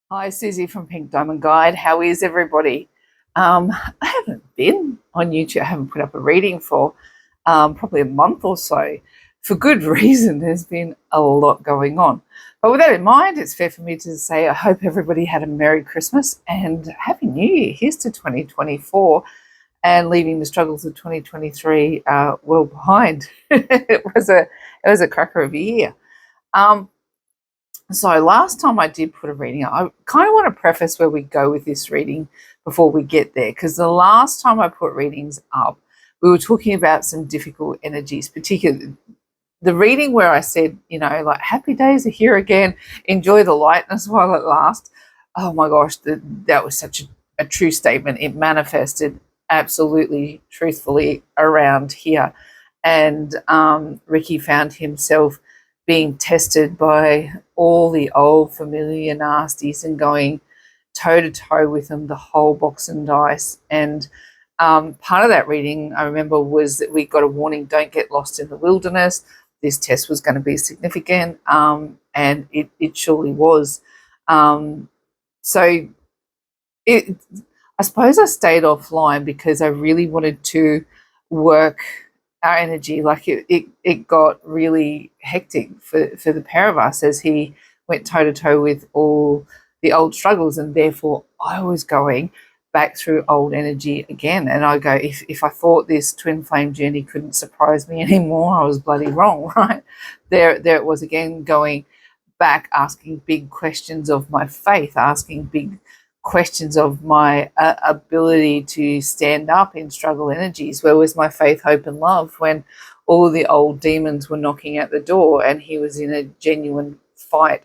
Hi, Susie from Pink Diamond Guide. How is everybody? I haven't been on YouTube. I haven't put up a reading for probably a month or so. For good reason, there's been a lot going on. But with that in mind, it's fair for me to say I hope everybody had a Merry Christmas and Happy New Year. Here's to 2024 and leaving the struggles of 2023 well behind. it was a cracker of a year. Um, so last time I did put a reading, I kind of want to preface where we go with this reading before we get there, because the last time I put readings up, we were talking about some difficult energies, particularly the reading where I said, like happy days are here again, enjoy the lightness while it lasts. Oh my gosh, that was such a true statement. It manifested absolutely truthfully around here. And Ricky found himself being tested by all the old familiar nasties and going toe to toe with them, the whole box and dice. And part of that reading, I remember, was that we got a warning: don't get lost in the wilderness. This test was going to be significant, and it surely was. So I suppose I stayed offline because I really wanted to work our energy. Like it got really hectic for the pair of us as he went toe to toe with all the old struggles, and therefore I was going back through old energy again. And I go, if I thought this twin flame journey couldn't surprise me anymore, I was bloody wrong, right? There it was again, going back, asking big questions of my faith, asking big questions of my ability to stand up in struggle energies. Where was my faith, hope, and love when all the old demons were knocking at the door and he was in a genuine fight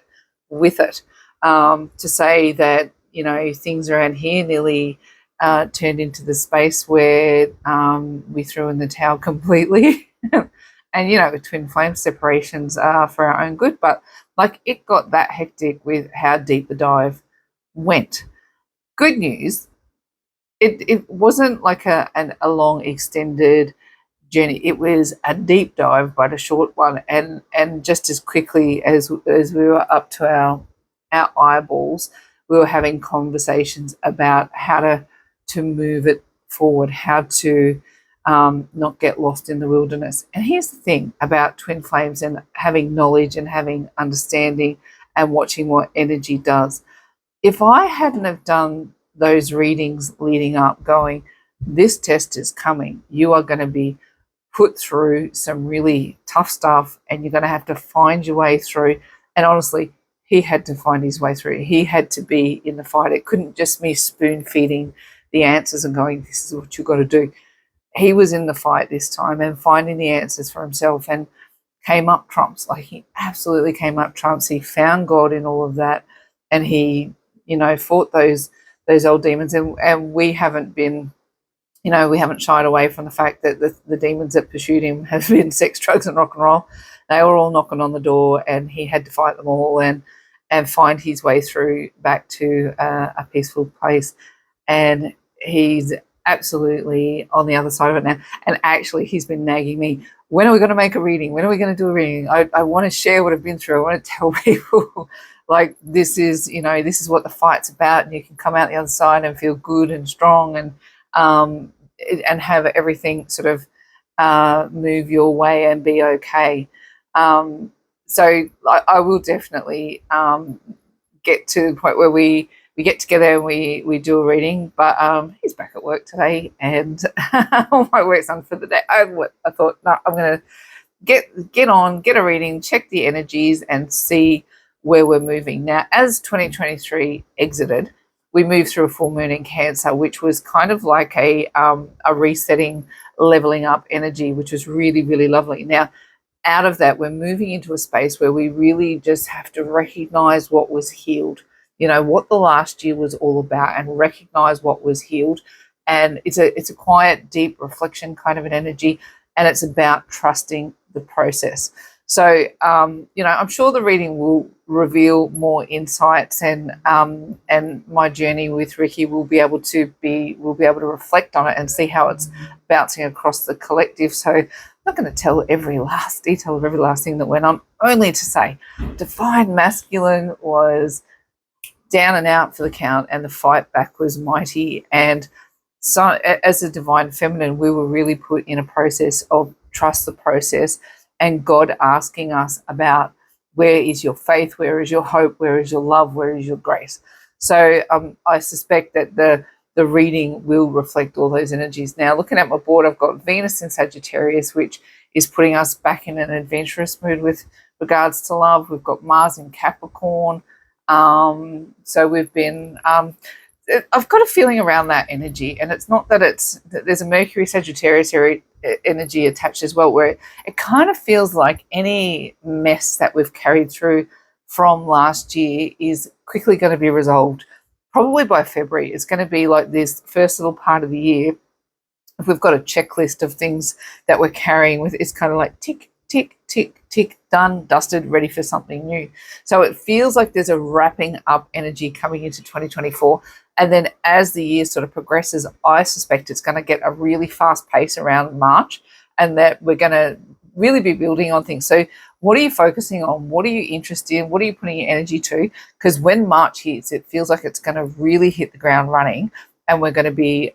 with it? To say that, things around here nearly turned into the space where we threw in the towel completely. And, twin flame separations are for our own good, but like it got that hectic with how deep the dive went. Good news, it wasn't like a long extended journey. It was a deep dive, but a short one, and just as quickly as we were up to our eyeballs, we were having conversations about how to move it forward, how to not get lost in the wilderness. And here's the thing about twin flames and having knowledge and having understanding and watching what energy does. If I hadn't have done those readings leading up, going, this test is coming, you are going to be put through some really tough stuff and you're going to have to find your way through. And honestly, he had to find his way through. He had to be in the fight. It couldn't just be spoon feeding the answers and going, this is what you've got to do. He was in the fight this time and finding the answers for himself, and came up trumps. Like, he absolutely came up trumps. He found God in all of that, and he fought those old demons. And we haven't been, we haven't shied away from the fact that the demons that pursued him have been sex, drugs, and rock and roll. They were all knocking on the door, and he had to fight them all and find his way through back to a peaceful place. And he's absolutely on the other side of it now. And actually, he's been nagging me, when are we going to make a reading? When are we going to do a reading? I want to share what I've been through. I want to tell people, like, this is what the fight's about, and you can come out the other side and feel good and strong, and have everything sort of move your way and be okay. So I will definitely get to the point where we get together and we do a reading. But he's back at work today, and all my work's done for the day. I thought, no, I'm going to get on, get a reading, check the energies, and see where we're moving. Now, as 2023 exited, we moved through a full moon in Cancer, which was kind of like a resetting, leveling up energy, which was really, really lovely. Now, out of that, we're moving into a space where we really just have to recognize what was healed, what the last year was all about, and recognize what was healed. And it's a quiet, deep reflection kind of an energy, and it's about trusting the process. So, I'm sure the reading will reveal more insights, and my journey with Ricky will be able to reflect on it and see how it's bouncing across the collective. So, I'm not going to tell every last detail of every last thing that went on, only to say Divine Masculine was down and out for the count, and the fight back was mighty. And so as a divine feminine, we were really put in a process of trust the process, and God asking us about, where is your faith, where is your hope, where is your love, where is your grace. So I suspect that the reading will reflect all those energies. Now, looking at my board, I've got Venus in Sagittarius, which is putting us back in an adventurous mood with regards to love. We've got Mars in Capricorn. So we've been, I've got a feeling around that energy, and it's not that there's a Mercury Sagittarius energy attached as well, where it kind of feels like any mess that we've carried through from last year is quickly going to be resolved. Probably by February, it's going to be like this first little part of the year. If we've got a checklist of things that we're carrying with, it's kind of like tick, tick, tick, tick, done, dusted, ready for something new. So it feels like there's a wrapping up energy coming into 2024. And then as the year sort of progresses, I suspect it's going to get a really fast pace around March, and that we're going to really be building on things. So what are you focusing on? What are you interested in? What are you putting your energy to? Because when March hits, it feels like it's going to really hit the ground running, and we're going to be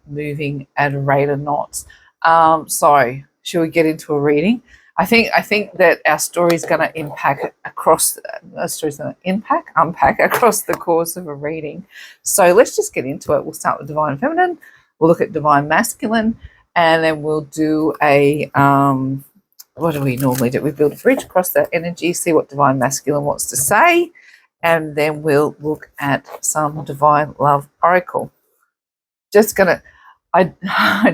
moving at a rate of knots. So should we get into a reading? I think that our story is going to unpack across the course of a reading. So let's just get into it. We'll start with Divine Feminine. We'll look at Divine Masculine, and then we'll do a what do we normally do? We build a bridge across that energy, see what Divine Masculine wants to say, and then we'll look at some Divine Love Oracle. Just gonna, I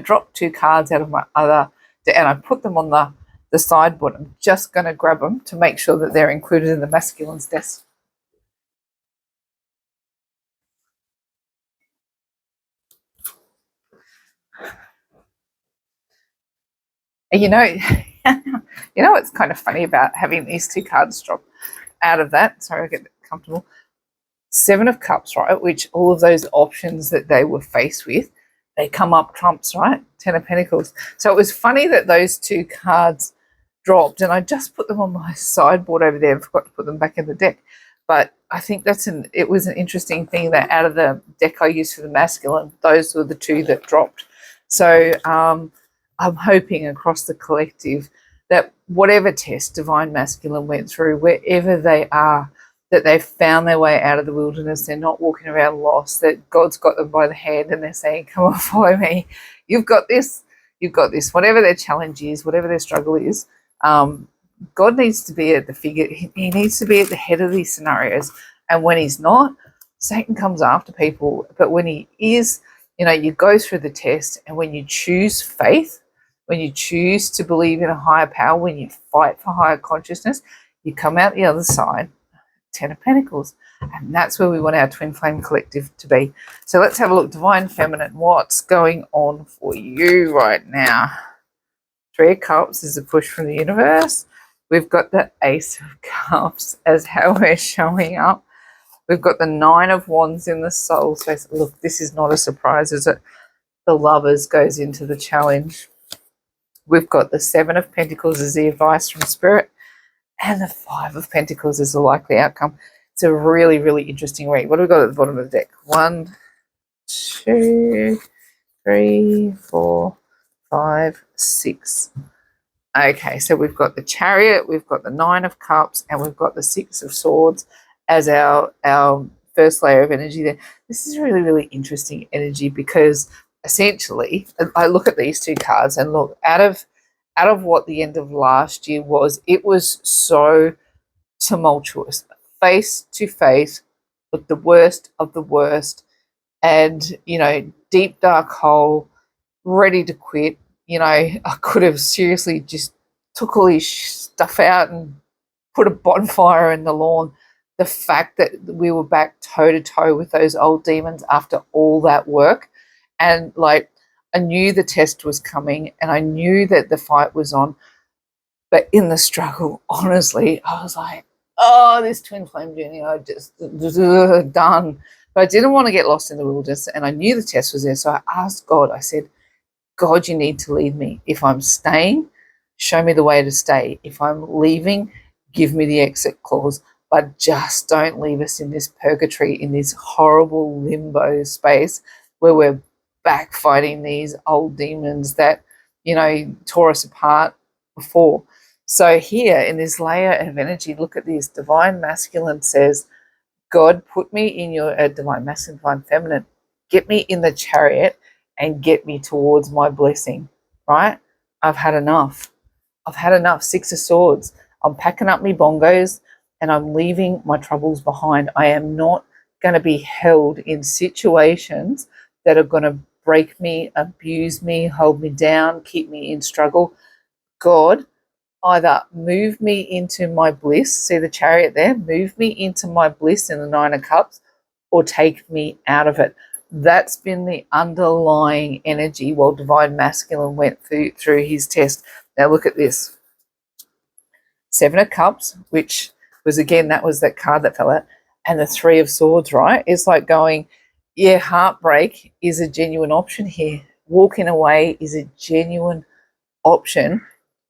dropped 2 cards out of my other, and I put them on the sideboard. I'm just going to grab them to make sure that they're included in the masculine's desk. You know, you know what's kind of funny about having these 2 cards drop out of that? Sorry, I get comfortable. 7 of Cups, right? Which all of those options that they were faced with, they come up trumps, right? 10 of Pentacles. So it was funny that those 2 cards dropped, and I just put them on my sideboard over there and forgot to put them back in the deck. But I think it was an interesting thing that out of the deck I used for the masculine, those were the 2 that dropped. So I'm hoping across the collective that whatever test Divine Masculine went through, wherever they are, that they've found their way out of the wilderness. They're not walking around lost, that God's got them by the hand and they're saying, come on, follow me. You've got this. You've got this. Whatever their challenge is, whatever their struggle is, God needs to be at the figure. He needs to be at the head of these scenarios. And when he's not, Satan comes after people. But when he is, you go through the test, and when you choose faith, when you choose to believe in a higher power, when you fight for higher consciousness, you come out the other side, 10 of Pentacles. And that's where we want our twin flame collective to be. So let's have a look. Divine Feminine, what's going on for you right now? 3 of Cups is a push from the universe. We've got the Ace of Cups as how we're showing up. We've got the 9 of Wands in the soul space. Look, this is not a surprise, is it? The Lovers goes into the challenge. We've got the 7 of Pentacles as the advice from Spirit, and the 5 of Pentacles is the likely outcome. It's a really, really interesting read. What have we got at the bottom of the deck? 1, 2, 3, 4, 5, 6. Okay, so we've got the Chariot, we've got the 9 of Cups, and we've got the 6 of Swords as our first layer of energy there. This is really, really interesting energy, because essentially, I look at these 2 cards and look, out of what the end of last year was, it was so tumultuous, face to face with the worst of the worst, and deep dark hole, ready to quit. I could have seriously just took all his stuff out and put a bonfire in the lawn. The fact that we were back toe to toe with those old demons after all that work, and I knew the test was coming, and I knew that the fight was on. But in the struggle, honestly, I was like, oh, this twin flame journey, I just done. But I didn't want to get lost in the wilderness, and I knew the test was there. So I asked God, I said, God, you need to lead me. If I'm staying, show me the way to stay. If I'm leaving, give me the exit clause. but just don't leave us in this purgatory, in this horrible limbo space where we're back fighting these old demons that, tore us apart before. So here in this layer of energy, look at this. Divine masculine says, God, put me in your divine masculine, divine feminine, get me in the chariot and get me towards my blessing, right? I've had enough. I've had enough. Six of Swords. I'm packing up my bongos and I'm leaving my troubles behind. I am not going to be held in situations that are going to break me, abuse me, hold me down, keep me in struggle. God, either move me into my bliss, see the chariot there, move me into my bliss in the Nine of Cups, or take me out of it. That's been the underlying energy while Divine Masculine went through his test. Now look at this. Seven of Cups, which was, again, that was that card that fell out, and the Three of Swords, right? It's like going, yeah, heartbreak is a genuine option here. Walking away is a genuine option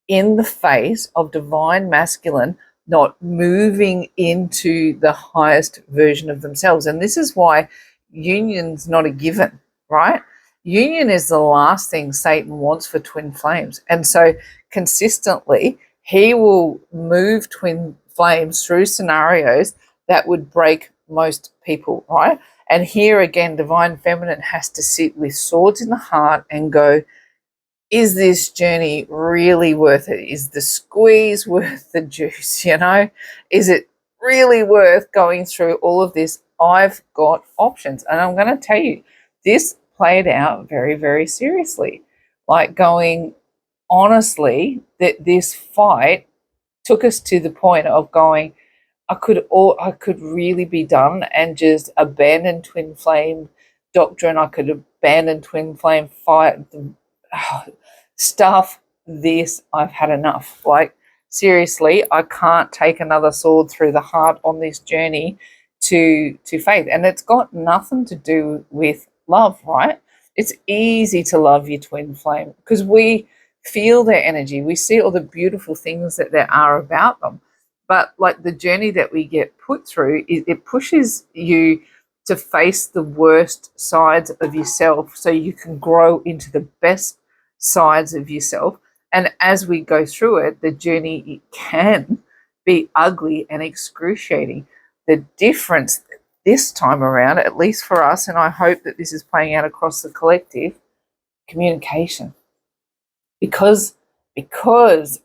in the face of divine masculine not moving into the highest version of themselves. And this is why union's not a given, right? Union is the last thing Satan wants for twin flames. And so consistently, he will move twin flames through scenarios that would break most people, right? And here again, divine feminine has to sit with swords in the heart and go, is this journey really worth it? Is the squeeze worth the juice, Is it really worth going through all of this? I've got options. And I'm going to tell you, this played out very, very seriously. Like going, honestly, that this fight took us to the point of going, I could really be done and just abandon twin flame doctrine. I could abandon twin flame fight. Stuff this, I've had enough. Like, seriously, I can't take another sword through the heart on this journey to faith. And it's got nothing to do with love, right? It's easy to love your twin flame because we feel their energy. We see all the beautiful things that there are about them. But like the journey that we get put through, it pushes you to face the worst sides of yourself so you can grow into the best sides of yourself. And as we go through it, the journey, it can be ugly and excruciating. The difference this time around, at least for us, and I hope that this is playing out across the collective, communication. Because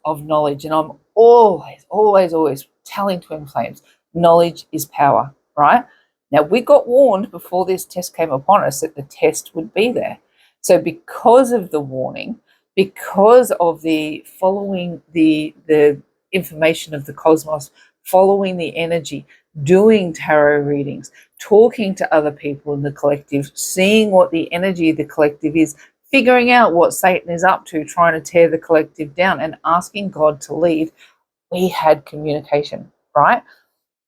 of knowledge, and I'm always telling twin flames, knowledge is power, right? Now, we got warned before this test came upon us that the test would be there. So because of the warning, because of the following the information of the cosmos, following the energy, doing tarot readings, talking to other people in the collective, seeing what the energy of the collective is, figuring out what Satan is up to, trying to tear the collective down, and asking God to lead, we had communication, right?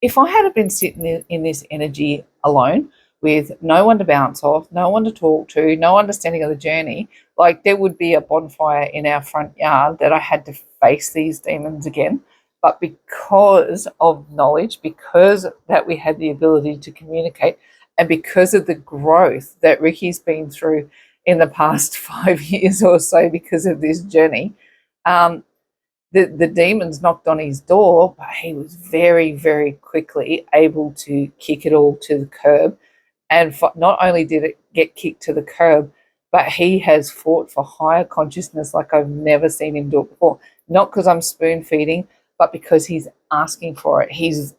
If I had been sitting in this energy alone with no one to bounce off, no one to talk to, no understanding of the journey, like there would be a bonfire in our front yard that I had to face these demons again. But because of knowledge, because that we had the ability to communicate, and because of the growth that Ricky's been through in the past 5 years or so because of this journey, the demons knocked on his door, but he was very, very quickly able to kick it all to the curb. And not only did it get kicked to the curb, but he has fought for higher consciousness like I've never seen him do it before. Not because I'm spoon feeding, but because he's asking for it. He's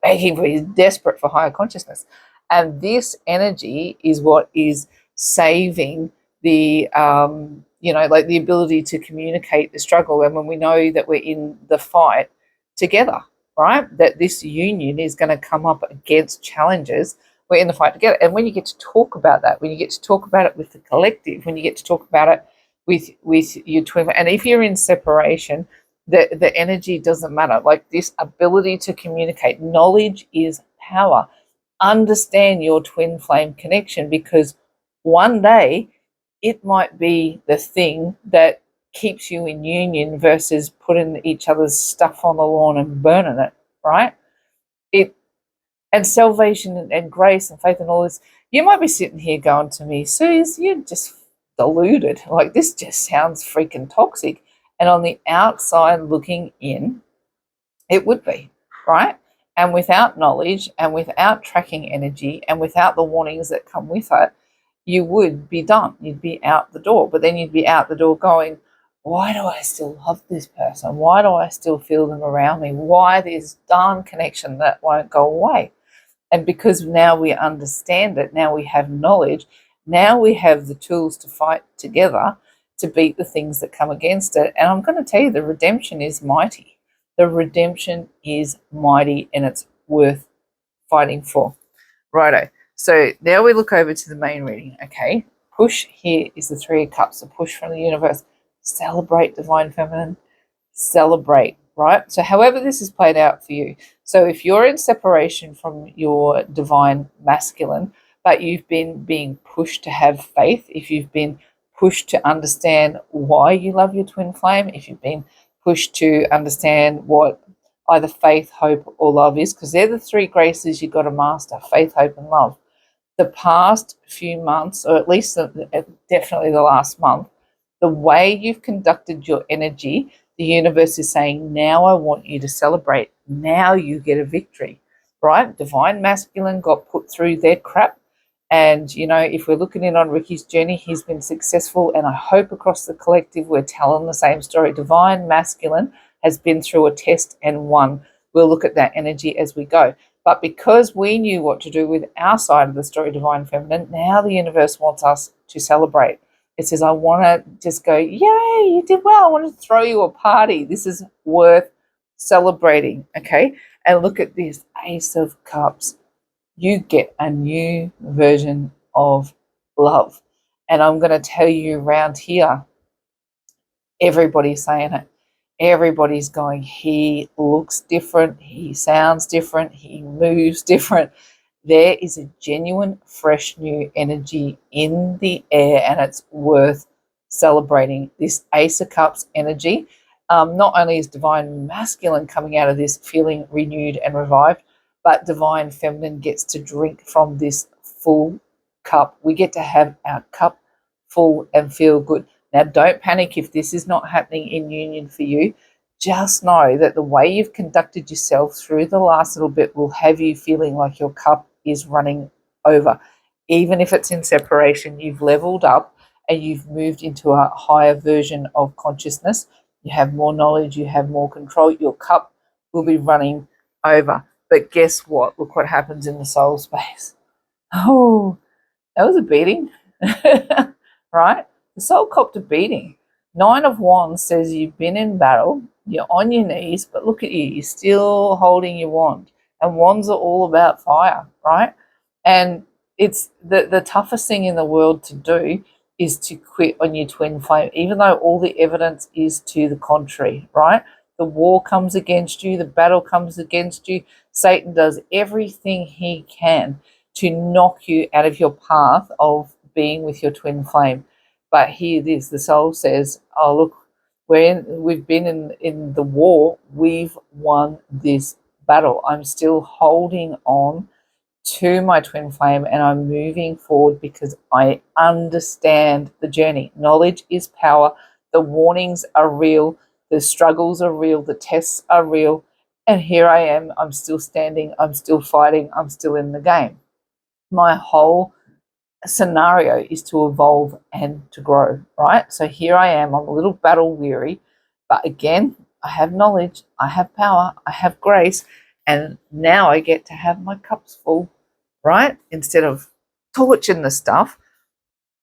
begging for it. He's desperate for higher consciousness. And this energy is what is saving the like the ability to communicate the struggle. And when we know that we're in the fight together, right, that this union is going to come up against challenges, we're in the fight together. And when you get to talk about that, when you get to talk about it with the collective, when you get to talk about it with your twin, and if you're in separation, the energy doesn't matter. Like this ability to communicate, knowledge is power. Understand your twin flame connection, because one day it might be the thing that keeps you in union versus putting each other's stuff on the lawn and burning it, right? and salvation and grace and faith and all this. You might be sitting here going to me, Suze, you're just deluded. Like, this just sounds freaking toxic. And on the outside looking in, it would be, right? And without knowledge and without tracking energy and without the warnings that come with it, you would be done. You'd be out the door. But then you'd be out the door going, why do I still love this person? Why do I still feel them around me? Why this darn connection that won't go away? And because now we understand it, now we have knowledge, now we have the tools to fight together to beat the things that come against it. And I'm going to tell you, the redemption is mighty. The redemption is mighty, and it's worth fighting for. Righto. So now we look over to the main reading. Okay. Push here is the Three of Cups, a push from the universe. Celebrate divine feminine. Celebrate, right? So however this is played out for you. So if you're in separation from your divine masculine, but you've been being pushed to have faith, if you've been pushed to understand why you love your twin flame, if you've been pushed to understand what either faith, hope, or love is, because they're the three graces you've got to master: faith, hope, and love. The past few months, or at least definitely the last month, the way you've conducted your energy, the universe is saying, now I want you to celebrate. Now you get a victory, right? Divine masculine got put through their crap. And, you know, if we're looking in on Ricky's journey, he's been successful. And I hope across the collective we're telling the same story. Divine masculine has been through a test and won. We'll look at that energy as we go. But because we knew what to do with our side of the story, divine feminine, now the universe wants us to celebrate. It says, I want to just go, yay, you did well. I want to throw you a party. This is worth celebrating, okay? And look at this, Ace of Cups. You get a new version of love. And I'm going to tell you around here, everybody's saying it. Everybody's going, he looks different, he sounds different, he moves different. There is a genuine, fresh, new energy in the air, and it's worth celebrating. This Ace of Cups energy, not only is divine masculine coming out of this feeling renewed and revived, but divine feminine gets to drink from this full cup. We get to have our cup full and feel good. Now, don't panic if this is not happening in union for you. Just know that the way you've conducted yourself through the last little bit will have you feeling like your cup is running over. Even if it's in separation, you've leveled up and you've moved into a higher version of consciousness. You have more knowledge, you have more control. Your cup will be running over. But guess what? Look what happens in the soul space. Oh, that was a beating, right? The soul copped a beating. 9 of Wands says you've been in battle, you're on your knees, but look at you, you're still holding your wand. And wands are all about fire, right? And it's the toughest thing in the world to do is to quit on your twin flame, even though all the evidence is to the contrary, right? The war comes against you, the battle comes against you. Satan does everything he can to knock you out of your path of being with your twin flame. But here it is, the soul says, oh, look, we've been in the war, we've won this battle. I'm still holding on to my twin flame and I'm moving forward because I understand the journey. Knowledge is power. The warnings are real. The struggles are real. The tests are real. And here I am. I'm still standing. I'm still fighting. I'm still in the game. My whole scenario is to evolve and to grow, right? So here I am. I'm a little battle weary. But again, I have knowledge. I have power. I have grace. And now I get to have my cups full, right? Instead of torching the stuff,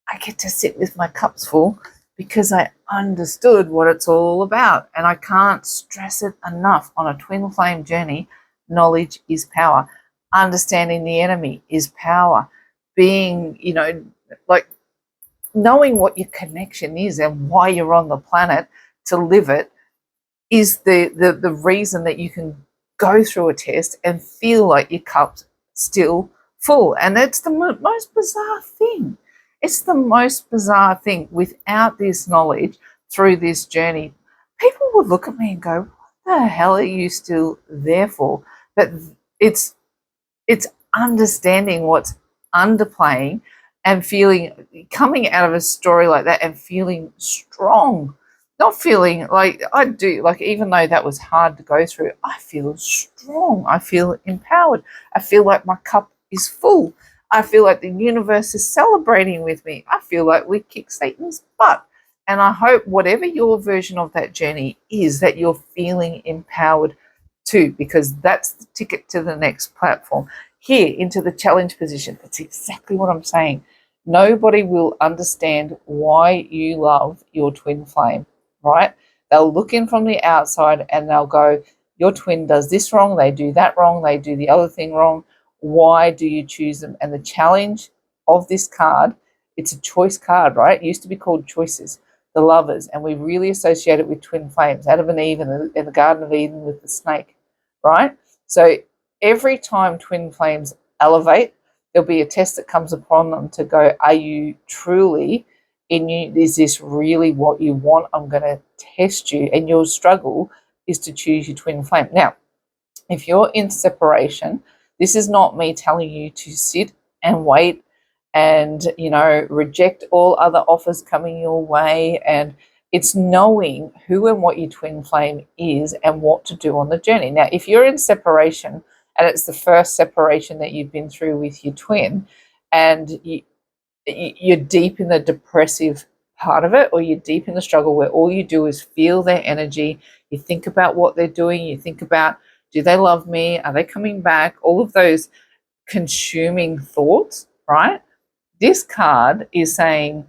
I get to sit with my cups full because I understood what it's all about. And I can't stress it enough. On a twin flame journey, knowledge is power. Understanding the enemy is power. Being, like knowing what your connection is and why you're on the planet to live it is the reason that you can go through a test and feel like your cup's still full. And that's the most bizarre thing. It's the most bizarre thing. Without this knowledge through this journey, people would look at me and go, what the hell are you still there for? But it's It's understanding what's underplaying and coming out of a story like that and feeling strong, not feeling like I do, like, even though that was hard to go through, I feel strong. I feel empowered. I feel like my cup is full. I feel like the universe is celebrating with me. I feel like we kick Satan's butt. And I hope whatever your version of that journey is, that you're feeling empowered too, because that's the ticket to the next platform. Here, into the challenge position. That's exactly what I'm saying. Nobody will understand why you love your twin flame, right? They'll look in from the outside and they'll go, your twin does this wrong, they do that wrong, they do the other thing wrong. Why do you choose them? And the challenge of this card, it's a choice card, right? It used to be called choices, the lovers, and we really associate it with twin flames, Adam and Eve in the Garden of Eden with the snake, right? So every time twin flames elevate, there'll be a test that comes upon them to go, are you truly in you? Is this really what you want? I'm going to test you. And your struggle is to choose your twin flame. Now, if you're in separation, this is not me telling you to sit and wait and, reject all other offers coming your way. And it's knowing who and what your twin flame is and what to do on the journey. Now, if you're in separation and it's the first separation that you've been through with your twin, and you're deep in the depressive part of it, or you're deep in the struggle where all you do is feel their energy, you think about what they're doing, you think about, do they love me? Are they coming back? All of those consuming thoughts, right? This card is saying,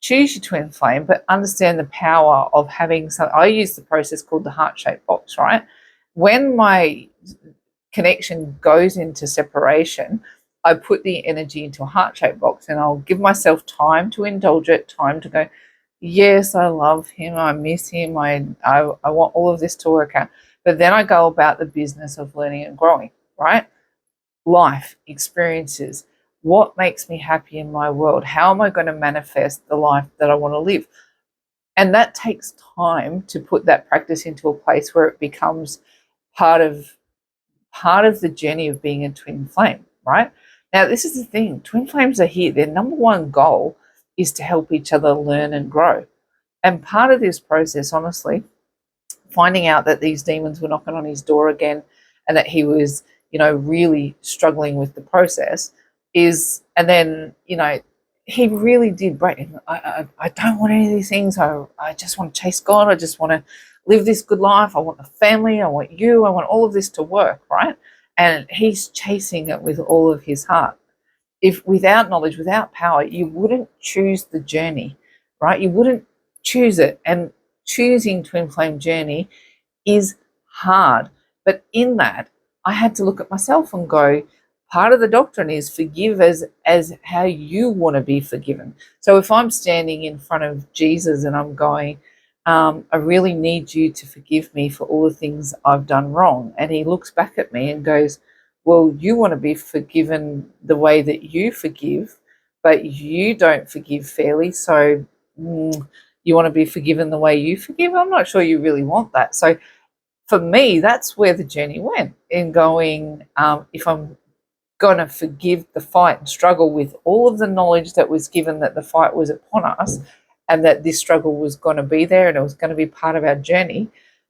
choose your twin flame, but understand the power of having some. I use the process called the heart-shaped box, right? When my connection goes into separation, I put the energy into a heart-shaped box and I'll give myself time to indulge it, time to go, yes, I love him, I miss him, I want all of this to work out. But then I go about the business of learning and growing, right? Life, experiences, what makes me happy in my world? How am I going to manifest the life that I want to live? And that takes time to put that practice into a place where it becomes part of the journey of being a twin flame, right? Now, this is the thing. Twin flames are here. Their number one goal is to help each other learn and grow. And part of this process, honestly, finding out that these demons were knocking on his door again and that he was, really struggling with the process and then, he really did break. I don't want any of these things. I just want to chase God. I just want to live this good life. I want the family. I want you. I want all of this to work, right? And he's chasing it with all of his heart. If without knowledge, without power, you wouldn't choose the journey, right? You wouldn't choose it. And choosing twin flame journey is hard. But in that, I had to look at myself and go, part of the doctrine is forgive as how you want to be forgiven. So if I'm standing in front of Jesus and I'm going, I really need you to forgive me for all the things I've done wrong. And he looks back at me and goes, well, you want to be forgiven the way that you forgive, but you don't forgive fairly. So you want to be forgiven the way you forgive? I'm not sure you really want that. So for me, that's where the journey went, in going, if I'm going to forgive the fight and struggle with all of the knowledge that was given that the fight was upon us and that this struggle was going to be there and it was going to be part of our journey,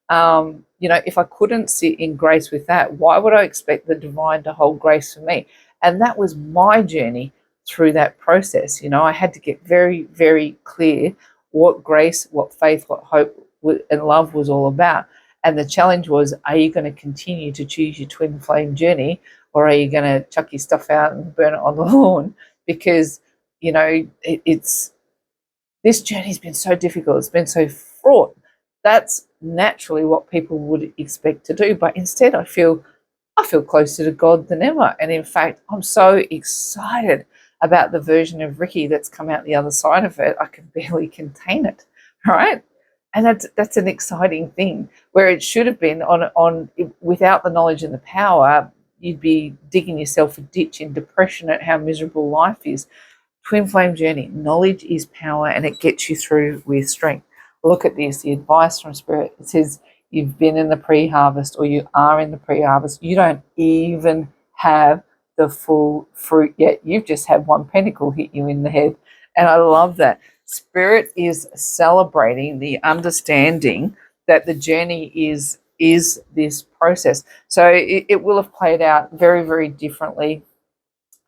if I couldn't sit in grace with that, why would I expect the divine to hold grace for me? And that was my journey through that process. I had to get very, very clear what grace, what faith, what hope and love was all about. And the challenge was, are you going to continue to choose your twin flame journey, or are you going to chuck your stuff out and burn it on the lawn? Because, it's this journey's been so difficult. It's been so fraught. That's naturally what people would expect to do. But instead, I feel closer to God than ever. And in fact, I'm so excited about the version of Ricky that's come out the other side of it. I can barely contain it, right? And that's an exciting thing, where it should have been on without the knowledge and the power, you'd be digging yourself a ditch in depression at how miserable life is. Twin flame journey, knowledge is power, and it gets you through with strength. Look at this, the advice from Spirit. It says you've been in the pre-harvest, or you are in the pre-harvest. You don't even have the full fruit yet. You've just had one pentacle hit you in the head. And I love that. Spirit is celebrating the understanding that the journey is this process. So it will have played out very, very differently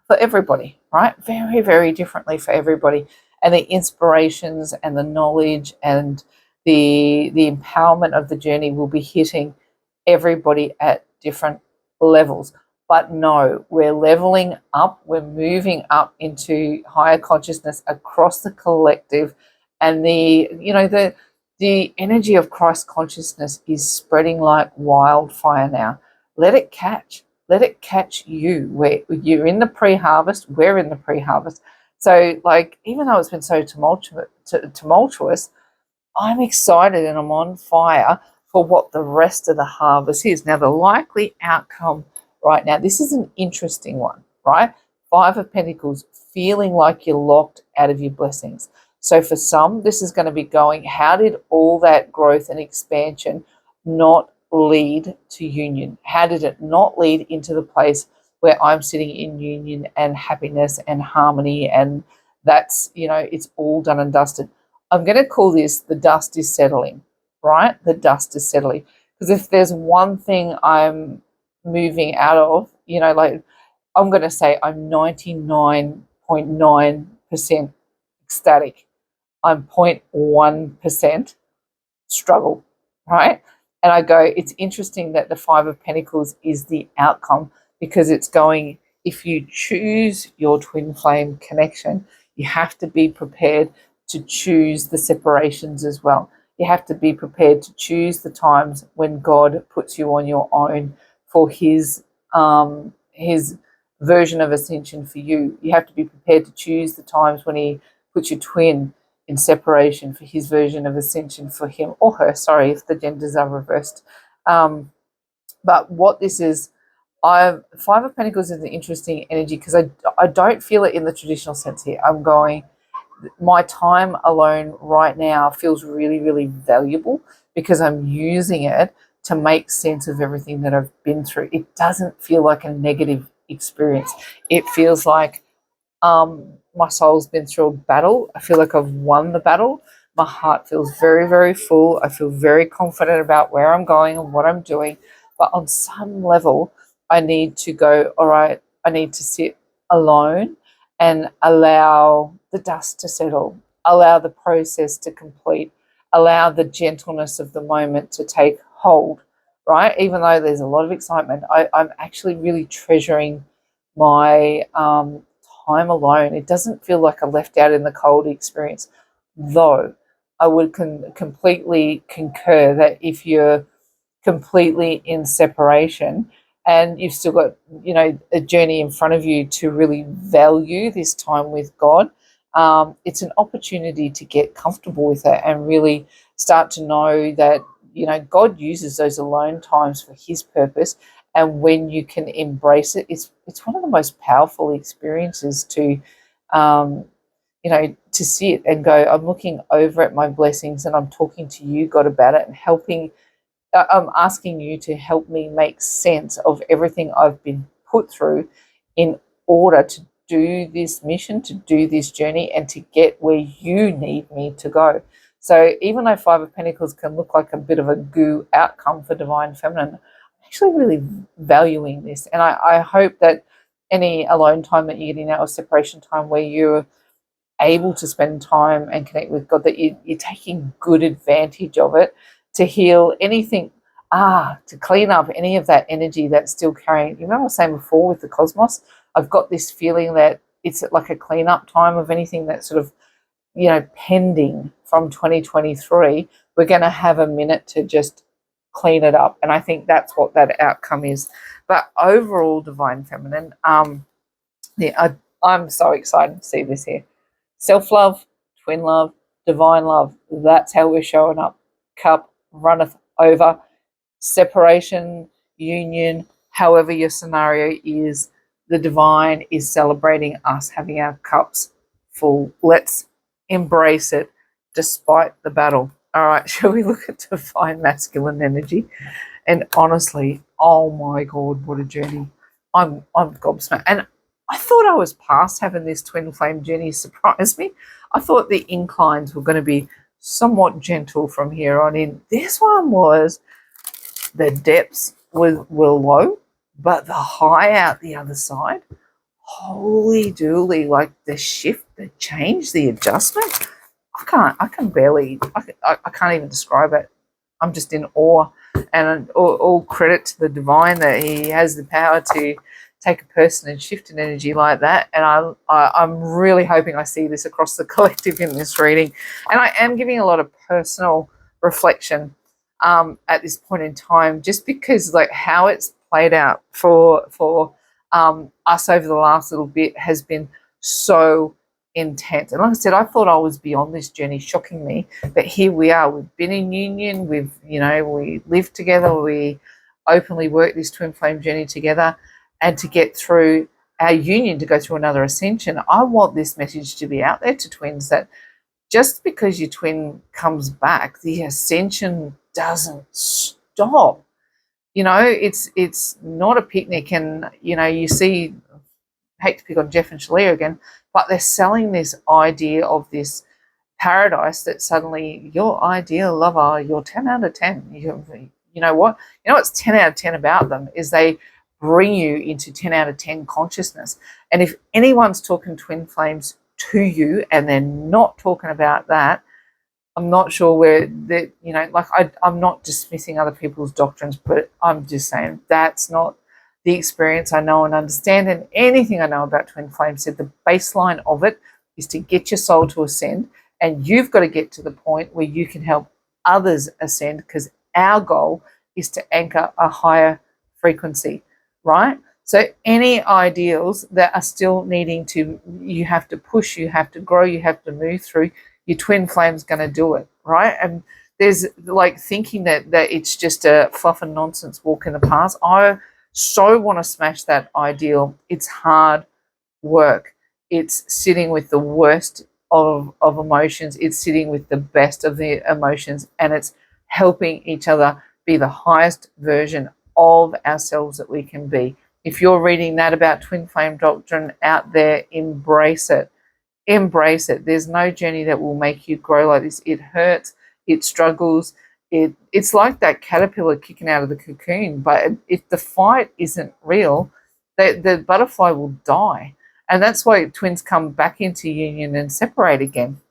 for everybody, right? Very, very differently for everybody. And the inspirations and the knowledge and the empowerment of the journey will be hitting everybody at different levels. But no, we're leveling up, we're moving up into higher consciousness across the collective, and the energy of Christ consciousness is spreading like wildfire now. Let it catch. Let it catch you. Where you're in the pre-harvest, we're in the pre-harvest. So, like, even though it's been so tumultuous, I'm excited and I'm on fire for what the rest of the harvest is. Now, the likely outcome right now, this is an interesting one, right? Five of Pentacles, feeling like you're locked out of your blessings. So for some, this is going to be going, how did all that growth and expansion not lead to union? How did it not lead into the place where I'm sitting in union and happiness and harmony, and that's, it's all done and dusted? I'm going to call this the dust is settling, right? The dust is settling. Because if there's one thing I'm moving out of, like, I'm going to say I'm 99.9% ecstatic. I'm 0.1% struggle, right? And I go, it's interesting that the Five of Pentacles is the outcome, because it's going, if you choose your twin flame connection, you have to be prepared to choose the separations as well. You have to be prepared to choose the times when God puts you on your own for his version of ascension for you. You have to be prepared to choose the times when he puts your twin in separation for his version of ascension for him or her, sorry, if the genders are reversed. But what this is, Five of Pentacles is an interesting energy, because I don't feel it in the traditional sense here. I'm going, my time alone right now feels really, really valuable, because I'm using it to make sense of everything that I've been through. It doesn't feel like a negative experience. It feels like my soul's been through a battle. I feel like I've won the battle. My heart feels very, very full. I feel very confident about where I'm going and what I'm doing. But on some level, I need to go, all right, I need to sit alone and allow the dust to settle, allow the process to complete, allow the gentleness of the moment to take hold, right? Even though there's a lot of excitement, I'm actually really treasuring my time alone. It doesn't feel like a left out in the cold experience, though I would completely concur that if you're completely in separation and you've still got, a journey in front of you to really value this time with God, it's an opportunity to get comfortable with it and really start to know that, God uses those alone times for his purpose. And when you can embrace it, it's one of the most powerful experiences to, to sit and go, I'm looking over at my blessings and I'm talking to you, God, about it, and I'm asking you to help me make sense of everything I've been put through in order to do this mission, to do this journey, and to get where you need me to go. So even though Five of Pentacles can look like a bit of a goo outcome for Divine Feminine, I'm actually really valuing this. And I hope that any alone time that you're getting now, or separation time where you're able to spend time and connect with God, that you're taking good advantage of it to heal anything, to clean up any of that energy that's still carrying. You remember I was saying before with the cosmos, I've got this feeling that it's like a cleanup time of anything that's sort of, pending from 2023. We're going to have a minute to just clean it up. And I think that's what that outcome is. But overall, Divine Feminine, I'm so excited to see this here. Self-love, twin love, divine love. That's how we're showing up. Cup runneth over. Separation, union, however your scenario is, the divine is celebrating us having our cups full. Let's embrace it despite the battle. All right, shall we look at divine masculine energy? And honestly, oh my God, what a journey. I'm gobsmacked. And I thought I was past having this twin flame journey surprise me. I thought the inclines were going to be somewhat gentle from here on in. This one was, the depths were low, but the high out the other side, holy dooly, like the shift, the change, the adjustment. I can't even describe it. I'm just in awe, and all credit to the divine that he has the power to take a person and shift an energy like that. And I'm really hoping I see this across the collective in this reading. And I am giving a lot of personal reflection at this point in time, just because like how it's played out for us over the last little bit has been so intense. And like I said, I thought I was beyond this journey, shocking me, but here we are. We've been in union, we lived together, we openly worked this twin flame journey together, and to get through our union to go through another ascension. I want this message to be out there to twins, that just because your twin comes back, the ascension doesn't stop. It's not a picnic. And you see, I hate to pick on Jeff and Shalia again, but they're selling this idea of this paradise that suddenly your ideal lover, you're 10 out of 10. You know what? You know what's 10 out of 10 about them is they bring you into 10 out of 10 consciousness. And if anyone's talking twin flames to you and they're not talking about that, I'm not sure where that, I'm not dismissing other people's doctrines, but I'm just saying that's not the experience I know and understand. And anything I know about twin flames said the baseline of it is to get your soul to ascend, and you've got to get to the point where you can help others ascend, because our goal is to anchor a higher frequency, right? So any ideals that are still needing to, you have to push, you have to grow, you have to move through, your twin flame's going to do it, right? And there's like thinking that it's just a fluff and nonsense walk in the past. I so want to smash that ideal. It's hard work. It's sitting with the worst of emotions. It's sitting with the best of the emotions, and it's helping each other be the highest version of ourselves that we can be. If you're reading that about twin flame doctrine out there, embrace it. Embrace it. There's no journey that will make you grow like this. It hurts. It struggles. It's like that caterpillar kicking out of the cocoon. But if the fight isn't real, the butterfly will die. And that's why twins come back into union and separate again,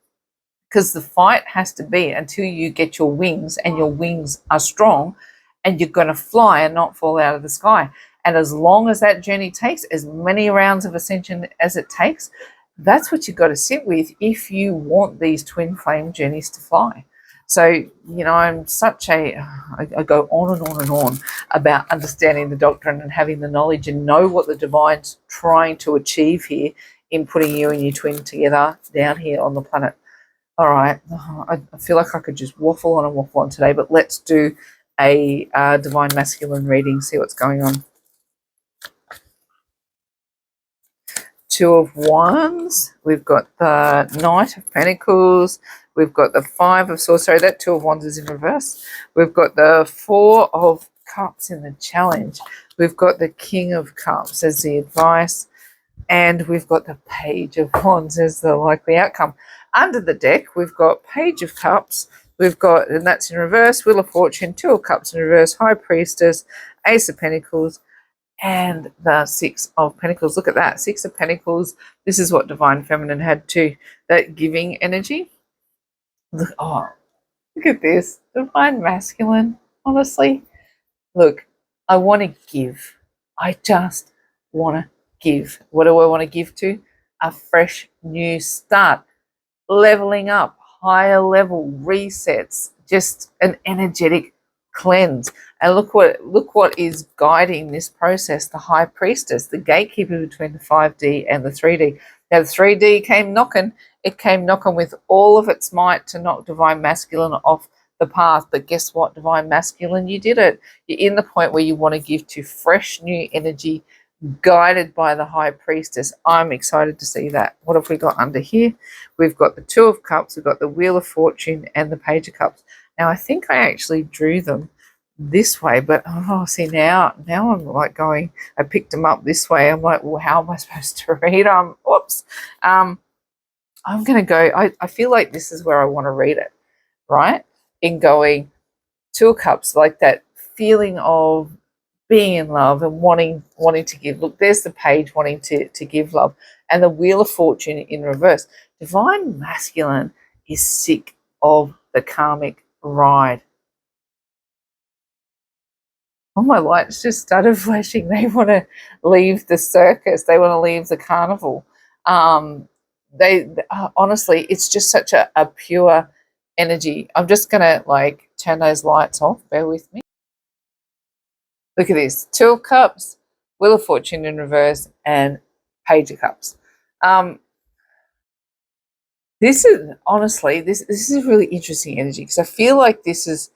because the fight has to be until you get your wings, and your wings are strong, and you're going to fly and not fall out of the sky. And as long as that journey takes, as many rounds of ascension as it takes, that's what you've got to sit with if you want these twin flame journeys to fly. So, I'm I go on and on and on about understanding the doctrine and having the knowledge and know what the divine's trying to achieve here in putting you and your twin together down here on the planet. All right, I feel like I could just waffle on today, but let's do a divine masculine reading, see what's going on. Two of Wands, we've got the Knight of Pentacles, we've got the Five of Swords, sorry, that Two of Wands is in reverse, we've got the Four of Cups in the challenge, we've got the King of Cups as the advice, and we've got the Page of Wands as the likely outcome. Under the deck, we've got Page of Cups, we've got, and that's in reverse, Wheel of Fortune, Two of Cups in reverse, High Priestess, Ace of Pentacles, and the Six of Pentacles. Look at that, Six of Pentacles. This is what Divine Feminine had too, that giving energy. Look at this, Divine Masculine. Honestly, look, I want to give. I just want to give. What do I want to give to? A fresh new start, leveling up, higher level resets, just an energetic cleanse. And look what is guiding this process, the High Priestess, the gatekeeper between the 5D and the 3D. Now the 3D came knocking. It came knocking with all of its might to knock Divine Masculine off the path. But guess what, Divine Masculine, you did it. You're in the point where you want to give to fresh new energy, guided by the High Priestess. I'm excited to see that. What have we got under here? We've got the Two of Cups, we've got the Wheel of Fortune, and the Page of Cups. Now, I think I actually drew them this way, but see, now I'm like going, I picked them up this way. I'm like, well, how am I supposed to read them? Whoops. I'm going to go, I feel like this is where I want to read it, right? In going, Two of Cups, like that feeling of being in love and wanting to give. Look, there's the page wanting to give love, and the Wheel of Fortune in reverse. Divine Masculine is sick of the karmic ride. Oh, my lights just started flashing. They want to leave the circus. They want to leave the carnival. They honestly, it's just such a pure energy. I'm just gonna like turn those lights off. Bear with me. Look at this: Two of Cups, Wheel of Fortune in reverse, and Page of Cups. This is honestly this is really interesting energy, because I feel like this is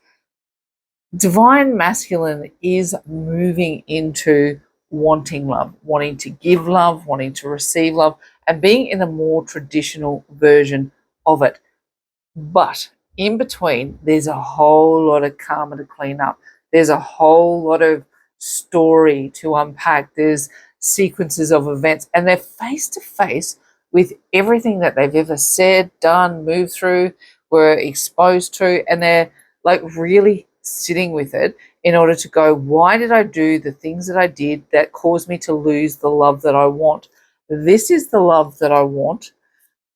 Divine Masculine is moving into wanting love, wanting to give love, wanting to receive love, and being in a more traditional version of it. But in between, there's a whole lot of karma to clean up. There's a whole lot of story to unpack. There's sequences of events, and they're face to face with everything that they've ever said, done, moved through, were exposed to, and they're like really sitting with it in order to go, why did I do the things that I did that caused me to lose the love that I want? This is the love that I want.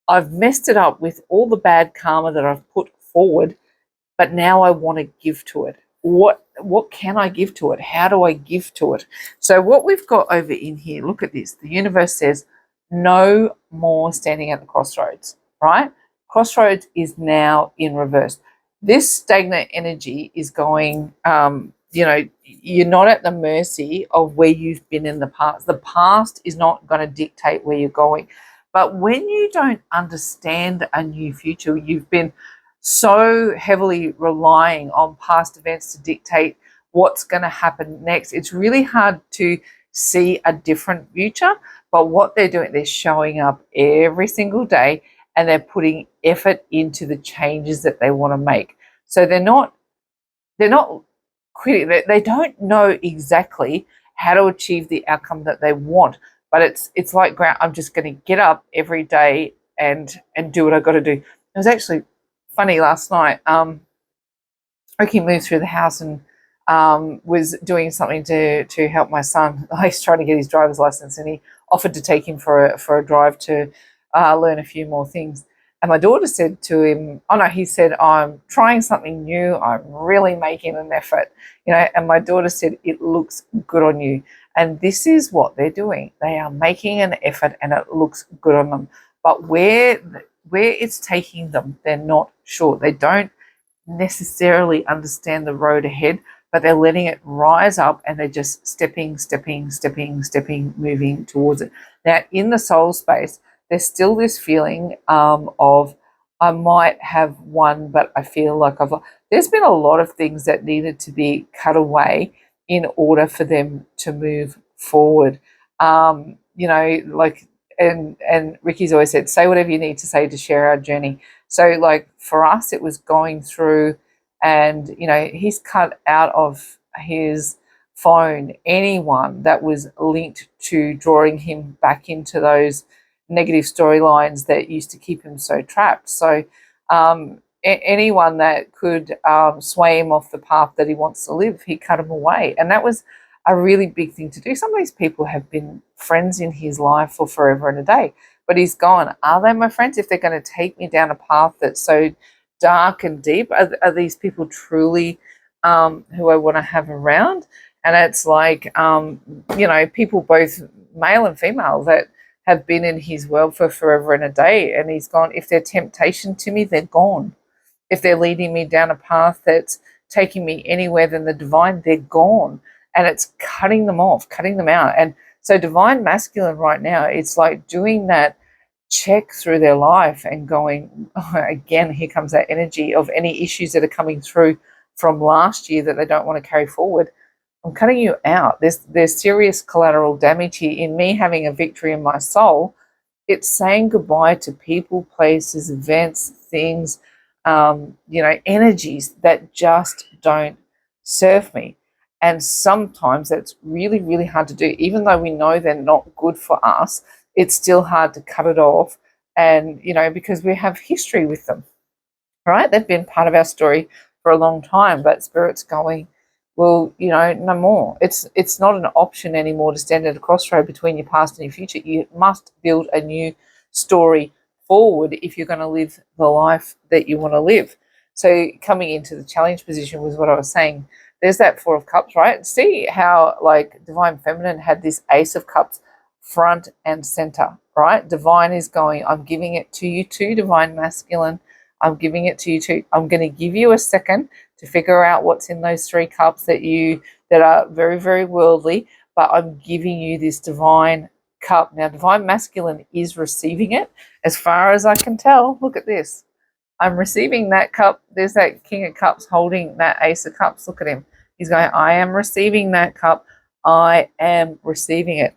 I've messed it up with all the bad karma that I've put forward, but now I want to give to it. What can I give to it? How do I give to it? So what we've got over in here, look at this. The universe says, no more standing at the crossroads, right? Crossroads is now in reverse. This stagnant energy is going, you're not at the mercy of where you've been in the past. The past is not going to dictate where you're going. But when you don't understand a new future, you've been so heavily relying on past events to dictate what's going to happen next. It's really hard to see a different future. But what they're doing, they're showing up every single day, and they're putting effort into the changes that they want to make. So they're not quitting. They don't know exactly how to achieve the outcome that they want. But it's like, I'm just going to get up every day and do what I've got to do. It was actually funny last night. Ricky moved through the house and was doing something to help my son. He's trying to get his driver's license, and he offered to take him for a drive to learn a few more things. And my daughter said to him, oh no, he said, I'm trying something new. I'm really making an effort, and my daughter said, it looks good on you. And this is what they're doing. They are making an effort, and it looks good on them. But where it's taking them, they're not sure. They don't necessarily understand the road ahead, but they're letting it rise up, and they're just stepping, moving towards it. Now, in the soul space, there's still this feeling of, I might have won, but I feel like there's been a lot of things that needed to be cut away in order for them to move forward. And Ricky's always said, say whatever you need to say to share our journey. So like for us, it was going through, and he's cut out of his phone anyone that was linked to drawing him back into those negative storylines that used to keep him so trapped. So anyone that could sway him off the path that he wants to live, he cut him away. And that was a really big thing to do. Some of these people have been friends in his life for forever and a day, but he's gone, are they my friends? If they're going to take me down a path that's so dark and deep, are these people truly who I want to have around? And it's like, people both male and female that have been in his world for forever and a day, and he's gone, if they're temptation to me, they're gone. If they're leading me down a path that's taking me anywhere than the divine, they're gone. And it's cutting them off, cutting them out. And so Divine Masculine right now, it's like doing that check through their life and going, again, here comes that energy of any issues that are coming through from last year that they don't want to carry forward. I'm cutting you out. There's serious collateral damage here. In me having a victory in my soul, it's saying goodbye to people, places, events, things, energies that just don't serve me. And sometimes that's really, really hard to do. Even though we know they're not good for us, it's still hard to cut it off. And, because we have history with them, right? They've been part of our story for a long time, but Spirit's going, well, no more. It's not an option anymore to stand at a crossroad between your past and your future. You must build a new story forward if you're going to live the life that you want to live. So coming into the challenge position was what I was saying. There's that Four of Cups, right? See how like Divine Feminine had this Ace of Cups front and center, right? Divine is going, I'm giving it to you too, Divine Masculine. I'm giving it to you too. I'm going to give you a second to figure out what's in those 3 cups that are very, very worldly, but I'm giving you this divine cup. Now, Divine Masculine is receiving it. As far as I can tell, look at this. I'm receiving that cup. There's that King of Cups holding that Ace of Cups. Look at him. He's going, I am receiving that cup. I am receiving it.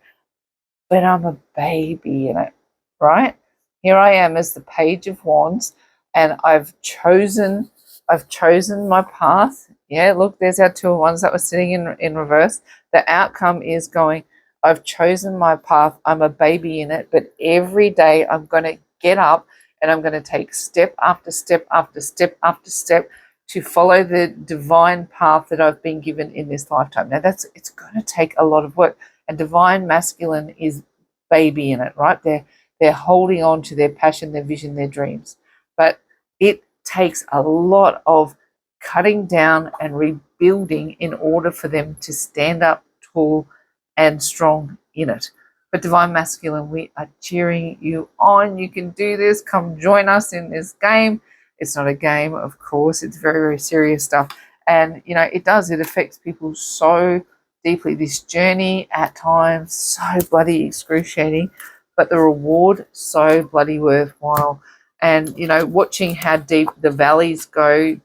But I'm a baby in it, right? Here I am as the Page of Wands, and I've chosen my path. Yeah, look, there's our 2 of Wands that was sitting in reverse. The outcome is going, I've chosen my path. I'm a baby in it, but every day I'm going to get up and I'm going to take step after step after step after step to follow the divine path that I've been given in this lifetime. Now, it's going to take a lot of work. And Divine Masculine is baby in it, right? They're holding on to their passion, their vision, their dreams. But it takes a lot of cutting down and rebuilding in order for them to stand up tall and strong in it. But Divine Masculine, we are cheering you on. You can do this. Come join us in this game. It's not a game, of course. It's very, very serious stuff. And, it affects people so deeply. This journey at times so bloody excruciating, but the reward so bloody worthwhile. And watching how deep the valleys go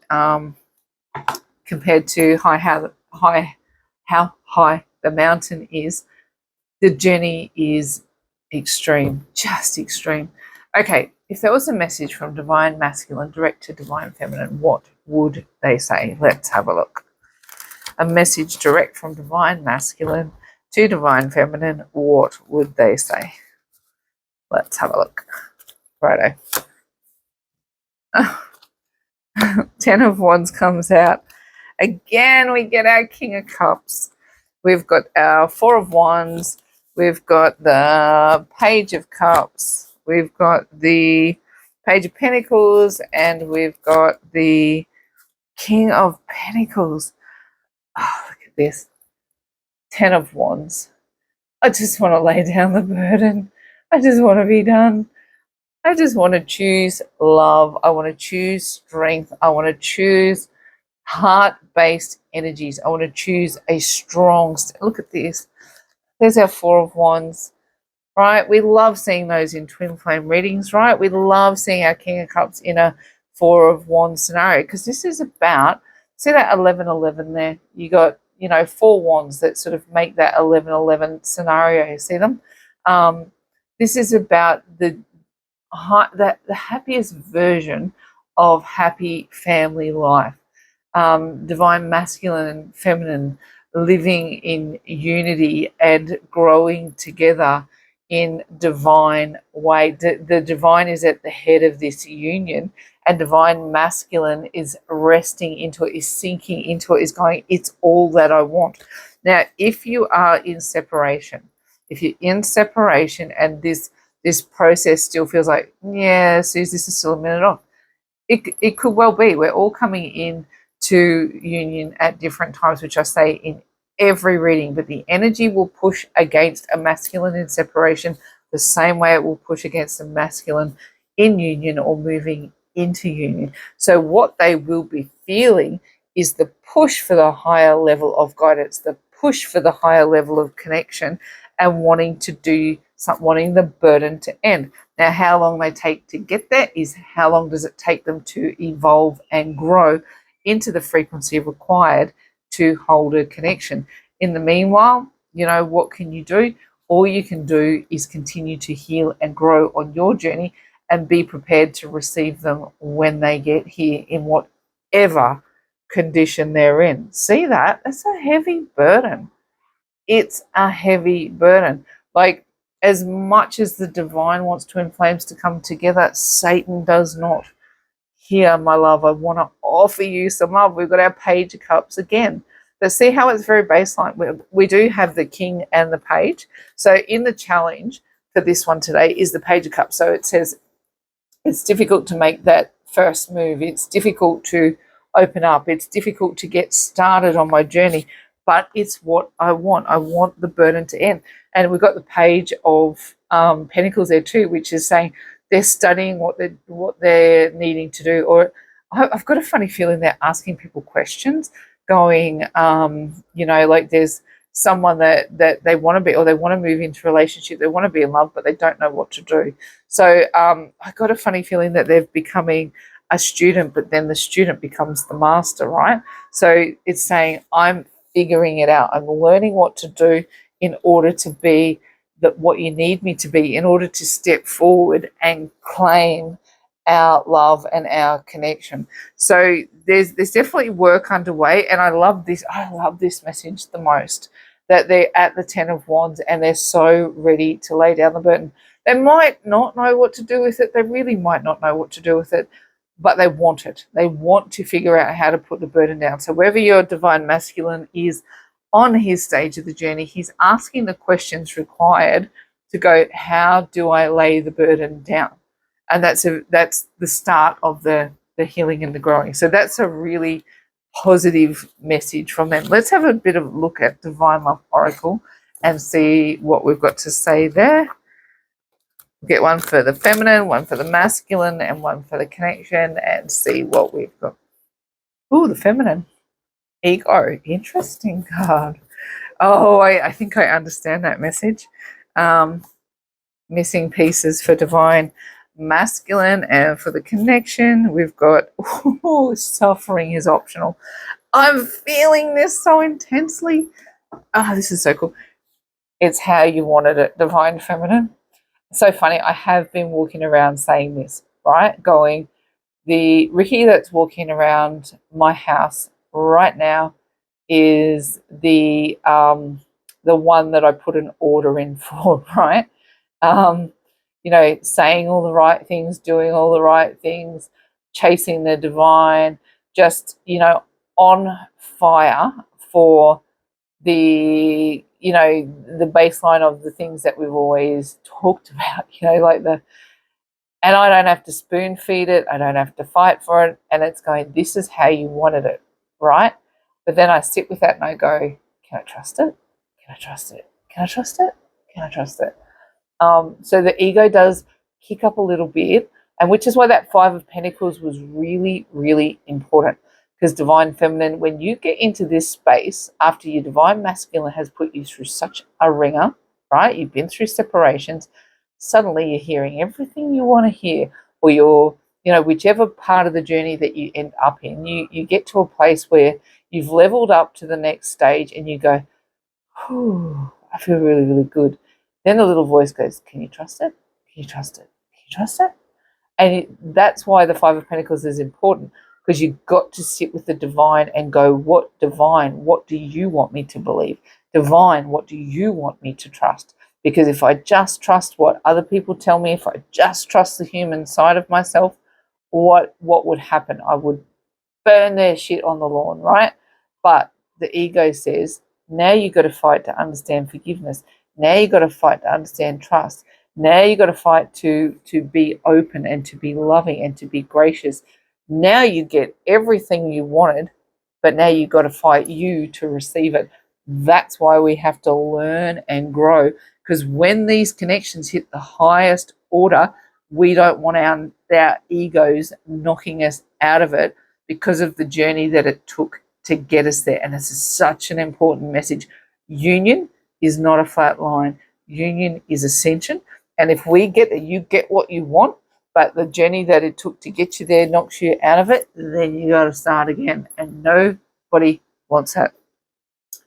compared to how high the mountain is, the journey is extreme, just extreme. Okay, if there was a message from Divine Masculine direct to Divine Feminine, what would they say? Let's have a look. A message direct from Divine Masculine to Divine Feminine, what would they say? Let's have a look. Righto. 10 of Wands comes out. Again, we get our King of Cups. We've got our 4 of Wands. We've got the Page of Cups. We've got the Page of Pentacles. And we've got the King of Pentacles. Oh, look at this. 10 of Wands. I just want to lay down the burden. I just want to be done. I just want to choose love. I want to choose strength. I want to choose heart-based energies. I want to choose a strong, look at this. There's our 4 of Wands, right? We love seeing those in twin flame readings, right? We love seeing our King of Cups in a 4 of Wands scenario, because this is about, see that 11-11 there? You got, 4 wands that sort of make that 11-11 scenario. You see them? This is about the happiest version of happy family life. Divine Masculine and Feminine living in unity and growing together in divine way. The divine is at the head of this union, and Divine Masculine is resting into it, is sinking into it, is going, it's all that I want. Now, if you are in separation, and this process still feels like, yeah, Suze, this is still a minute off. It could well be. We're all coming in to union at different times, which I say in every reading, but the energy will push against a masculine in separation the same way it will push against a masculine in union or moving into union. So what they will be feeling is the push for the higher level of guidance, the push for the higher level of connection, and wanting to do something, wanting the burden to end. Now, how long they take to get there is how long does it take them to evolve and grow into the frequency required to hold a connection. In the meanwhile, what can you do? All you can do is continue to heal and grow on your journey and be prepared to receive them when they get here in whatever condition they're in. See that? That's a heavy burden. It's a heavy burden. Like, as much as the divine wants twin flames to come together, Satan does not. Here, my love, I want to offer you some love. We've got our Page of Cups again. But see how it's very baseline. We do have the King and the Page. So in the challenge for this one today is the Page of Cups. So it says it's difficult to make that first move. It's difficult to open up. It's difficult to get started on my journey. But it's what I want. I want the burden to end. And we've got the Page of Pentacles there too, which is saying they're studying what they're needing to do. Or I've got a funny feeling they're asking people questions, going, like there's someone that they want to be, or they want to move into a relationship, they want to be in love, but they don't know what to do. So I got a funny feeling that they're becoming a student, but then the student becomes the master, right? So it's saying, I'm figuring it out. I'm learning what to do in order to be what you need me to be, in order to step forward and claim our love and our connection. So there's definitely work underway, and I love this message the most, that they're at the 10 of Wands and they're so ready to lay down the burden. They might not know what to do with it. They really might not know what to do with it, but they want it. They want to figure out how to put the burden down. So wherever your divine masculine is on his stage of the journey, he's asking the questions required to go, how do I lay the burden down? And that's the start of the healing and the growing. So that's a really positive message from them. Let's have a bit of a look at Divine Love Oracle and see what we've got to say there. We'll get one for the feminine, one for the masculine, and one for the connection, and see what we've got. Oh, the feminine. Ego. Interesting card. Oh, I think I understand that message. Missing pieces for divine masculine, and for the connection we've got suffering is optional. I'm feeling this so intensely. This is so cool. It's how you wanted it, divine feminine. So funny, I have been walking around saying this, right? Going, the Ricky that's walking around my house right now is the one that I put an order in for, right? Saying all the right things, doing all the right things, chasing the divine, just, on fire for the baseline of the things that we've always talked about, and I don't have to spoon feed it, I don't have to fight for it, and it's going, this is how you wanted it, right? But then I sit with that and I go, can I trust it? Can I trust it? Can I trust it? Can I trust it? So the ego does kick up a little bit, and which is why that Five of Pentacles was really, really important. Because divine feminine, when you get into this space after your divine masculine has put you through such a ringer, right? You've been through separations, suddenly you're hearing everything you want to hear, or you're, whichever part of the journey that you end up in, you get to a place where you've leveled up to the next stage and you go, whew, I feel really, really good. Then the little voice goes, can you trust it? Can you trust it? Can you trust it? And that's why the Five of Pentacles is important, because you've got to sit with the divine and go, what divine, what do you want me to believe? Divine, what do you want me to trust? Because if I just trust what other people tell me, if I just trust the human side of myself, what would happen? I would burn their shit on the lawn, right? But the ego says, now you've got to fight to understand forgiveness. Now you've got to fight to understand trust. Now you've got to fight to be open and to be loving and to be gracious. Now you get everything you wanted, but now you've got to fight you to receive it. That's why we have to learn and grow, because when these connections hit the highest order, we don't want our egos knocking us out of it because of the journey that it took to get us there. And this is such an important message. Union is not a flat line. Union is ascension. And if we get that, you get what you want, but the journey that it took to get you there knocks you out of it, then you got to start again. And nobody wants that.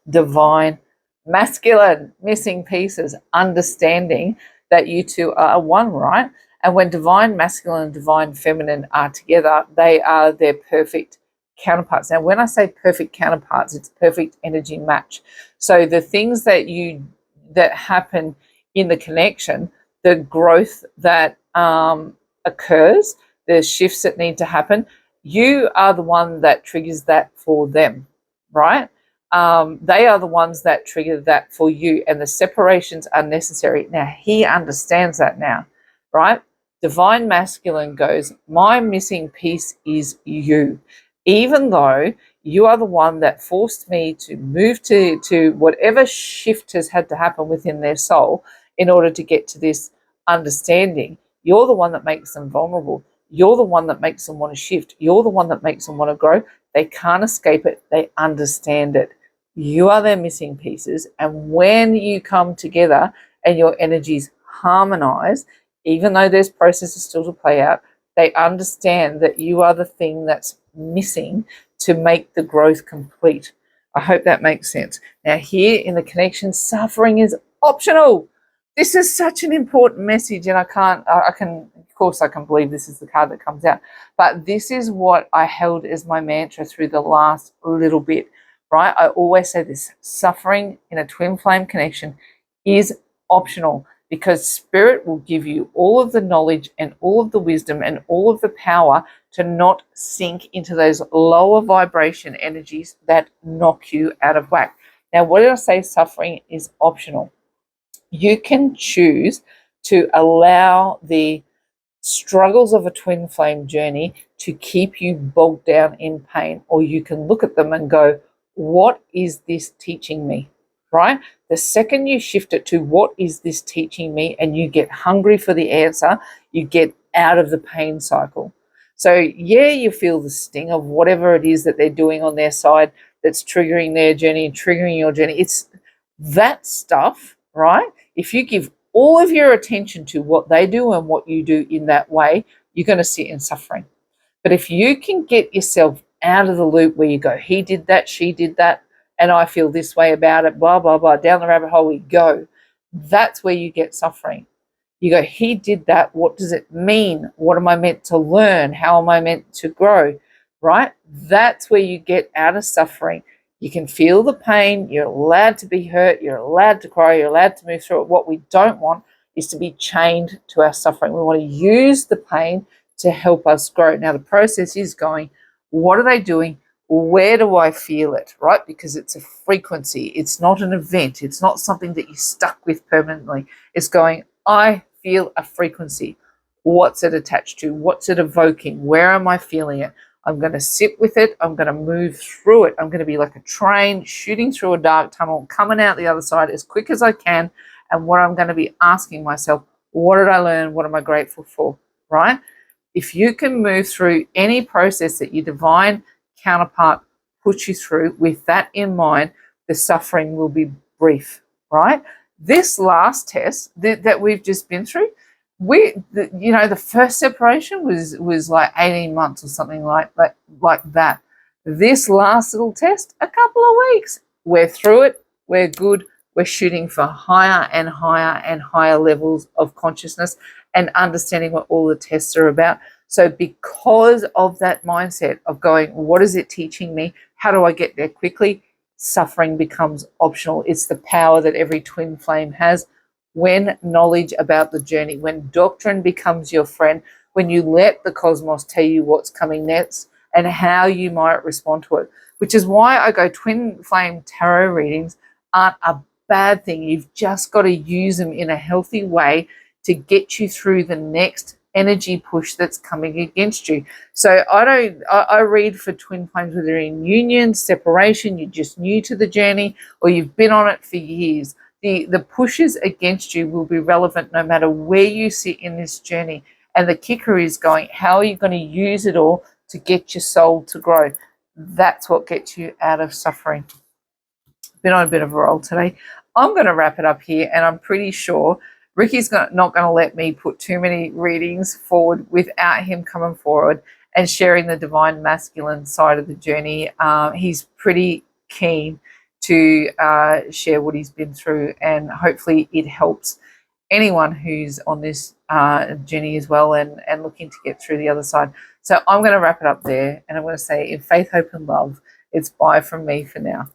Divine masculine, missing pieces, understanding that you two are one, right? And when divine masculine and divine feminine are together, they are their perfect counterparts. Now, when I say perfect counterparts, it's perfect energy match. So the things that happen in the connection, the growth that occurs, the shifts that need to happen, you are the one that triggers that for them, right? They are the ones that trigger that for you, and the separations are necessary. Now, he understands that now, right? Divine masculine goes, my missing piece is you. Even though you are the one that forced me to move to whatever shift has had to happen within their soul in order to get to this understanding, you're the one that makes them vulnerable. You're the one that makes them want to shift. You're the one that makes them want to grow. They can't escape it. They understand it. You are their missing pieces. And when you come together and your energies harmonize, even though there's processes still to play out, they understand that you are the thing that's missing to make the growth complete. I hope that makes sense. Now, here in the connection, suffering is optional. This is such an important message, and I can, of course, I can believe this is the card that comes out, but this is what I held as my mantra through the last little bit, right? I always say this: suffering in a twin flame connection is optional, because spirit will give you all of the knowledge and all of the wisdom and all of the power to not sink into those lower vibration energies that knock you out of whack. Now, what did I say? Suffering is optional. You can choose to allow the struggles of a twin flame journey to keep you bogged down in pain, or you can look at them and go, what is this teaching me? Right? The second you shift it to what is this teaching me, and you get hungry for the answer, you get out of the pain cycle. So yeah, you feel the sting of whatever it is that they're doing on their side that's triggering their journey and triggering your journey. It's that stuff, right? If you give all of your attention to what they do and what you do in that way, you're going to sit in suffering. But if you can get yourself out of the loop where you go, he did that, she did that, and I feel this way about it, blah, blah, blah, down the rabbit hole we go. That's where you get suffering. You go, he did that. What does it mean? What am I meant to learn? How am I meant to grow? Right? That's where you get out of suffering. You can feel the pain. You're allowed to be hurt. You're allowed to cry. You're allowed to move through it. What we don't want is to be chained to our suffering. We want to use the pain to help us grow. Now, the process is going, what are they doing? Where do I feel it, right? Because it's a frequency. It's not an event. It's not something that you're stuck with permanently. It's going, I feel a frequency. What's it attached to? What's it evoking? Where am I feeling it? I'm going to sit with it. I'm going to move through it. I'm going to be like a train shooting through a dark tunnel, coming out the other side as quick as I can. And what I'm going to be asking myself, what did I learn? What am I grateful for, right? If you can move through any process that your divine counterpart puts you through with that in mind, the suffering will be brief, right? This last test that we've just been through, the first separation was like 18 months or something like that. This last little test, a couple of weeks. We're through it. We're good. We're shooting for higher and higher and higher levels of consciousness and understanding what all the tests are about. So because of that mindset of going, what is it teaching me? How do I get there quickly? Suffering becomes optional. It's the power that every twin flame has. When knowledge about the journey, when doctrine becomes your friend, when you let the cosmos tell you what's coming next and how you might respond to it, which is why I go twin flame tarot readings aren't a bad thing. You've just got to use them in a healthy way to get you through the next energy push that's coming against you. So I read for twin flames, whether in union, separation, you're just new to the journey, or you've been on it for years. The pushes against you will be relevant no matter where you sit in this journey. And the kicker is going, how are you going to use it all to get your soul to grow? That's what gets you out of suffering. Been on a bit of a roll today. I'm going to wrap it up here, and I'm pretty sure Ricky's not going to let me put too many readings forward without him coming forward and sharing the divine masculine side of the journey. He's pretty keen to share what he's been through, and hopefully it helps. anyone who's on this journey as well, and looking to get through the other side. So I'm going to wrap it up there, and I'm going to say, in faith, hope, and love, it's bye from me for now.